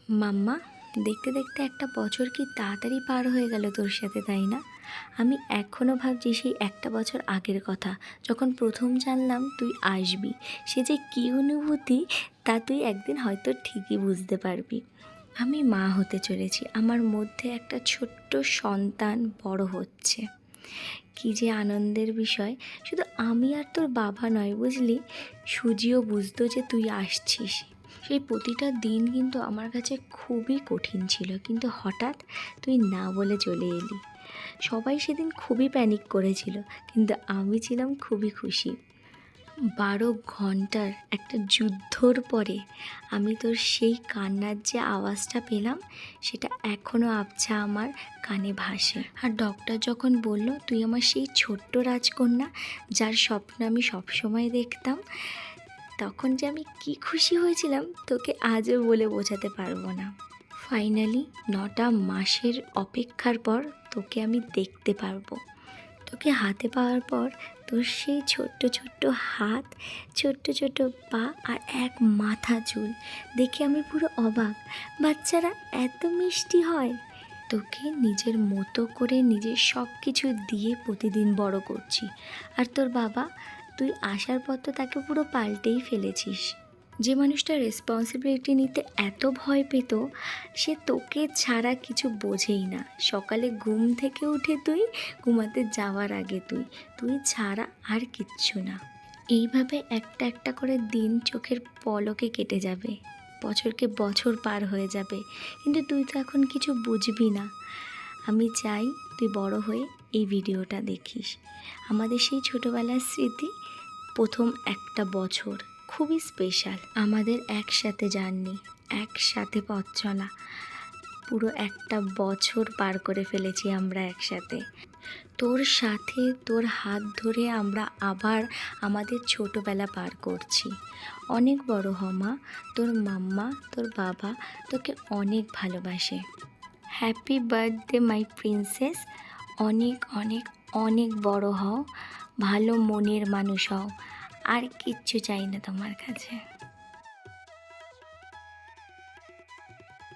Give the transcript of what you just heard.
মাম্মা, দেখতে দেখতে একটা বছর কি তাড়াতাড়ি পার হয়ে গেল তোর সাথে, তাই না? আমি এখনও ভাবছি সেই একটা বছর আগের কথা, যখন প্রথম জানলাম তুই আসবি। সে যে কী অনুভূতি তা তুই একদিন হয়তো ঠিকই বুঝতে পারবি। আমি মা হতে চলেছি, আমার মধ্যে একটা ছোট্ট সন্তান বড় হচ্ছে। কী যে আনন্দের বিষয়! শুধু আমি আর তোর বাবা নয়, বুঝলি, সুজিও বুঝতো যে তুই আসছিস। সেই প্রতিটা দিন কিন্তু আমার কাছে খুবই কঠিন ছিল, কিন্তু হঠাৎ তুই না বলে চলে এলি। সবাই সেদিন খুবই প্যানিক করেছিল, কিন্তু আমি ছিলাম খুবই খুশি। 12 ঘন্টার একটা যুদ্ধর পরে আমি তোর সেই কান্নার যে আওয়াজটা পেলাম, সেটা এখনও আবছা আমার কানে ভাসে। আর ডক্টর যখন বলল তুই আমার সেই ছোট্ট রাজকন্যা, যার স্বপ্ন আমি সবসময় দেখতাম, তখন যে আমি কি খুশি হয়েছিলাম তোকে আজও বলে বোঝাতে পারবো না। ফাইনালি 9টা মাসের অপেক্ষার পর তোকে আমি দেখতে পারবো। তোকে হাতে পাওয়ার পর তোর সেই ছোট্ট ছোট্ট হাত, ছোট্ট ছোট্ট পা আর এক মাথা চুল দেখে আমি পুরো অবাক। বাচ্চারা এত মিষ্টি হয়! তোকে নিজের মতো করে নিজের সব কিছু দিয়ে প্রতিদিন বড় করছি। আর তোর বাবা, তুই আসার পর তো তাকে পুরো পাল্টেই ফেলেছিস। যে মানুষটা রেসপন্সিবিলিটি নিতে এত ভয় পেত, সে তোকে ছাড়া কিছু বোঝেই না। সকালে ঘুম থেকে উঠে তুই, ঘুমাতে যাওয়ার আগে তুই, তুই ছাড়া আর কিচ্ছু না। এইভাবে একটা একটা করে দিন চোখের পলকে কেটে যাবে, বছরকে বছর পার হয়ে যাবে, কিন্তু তুই তো এখন কিছু বুঝবি না। আমি চাই তুই বড় হয়ে এই ভিডিওটা দেখিস। আমাদের সেই ছোটোবেলার স্মৃতি, প্রথম একটা বছর খুবই স্পেশাল। আমাদের একসাথে জার্নি, একসাথে পথ চলা, পুরো একটা বছর পার করে ফেলেছি আমরা একসাথে। তোর সাথে তোর হাত ধরে আমরা আবার আমাদের ছোটোবেলা পার করছি। অনেক বড় হ মা, তোর মাম্মা, তোর বাবা তোকে অনেক ভালোবাসে। Happy birthday my princess. অনেক অনেক অনেক বড় হও, ভালো মনের মানুষ হও, আর কিচ্ছু চাই না তোমার কাছে।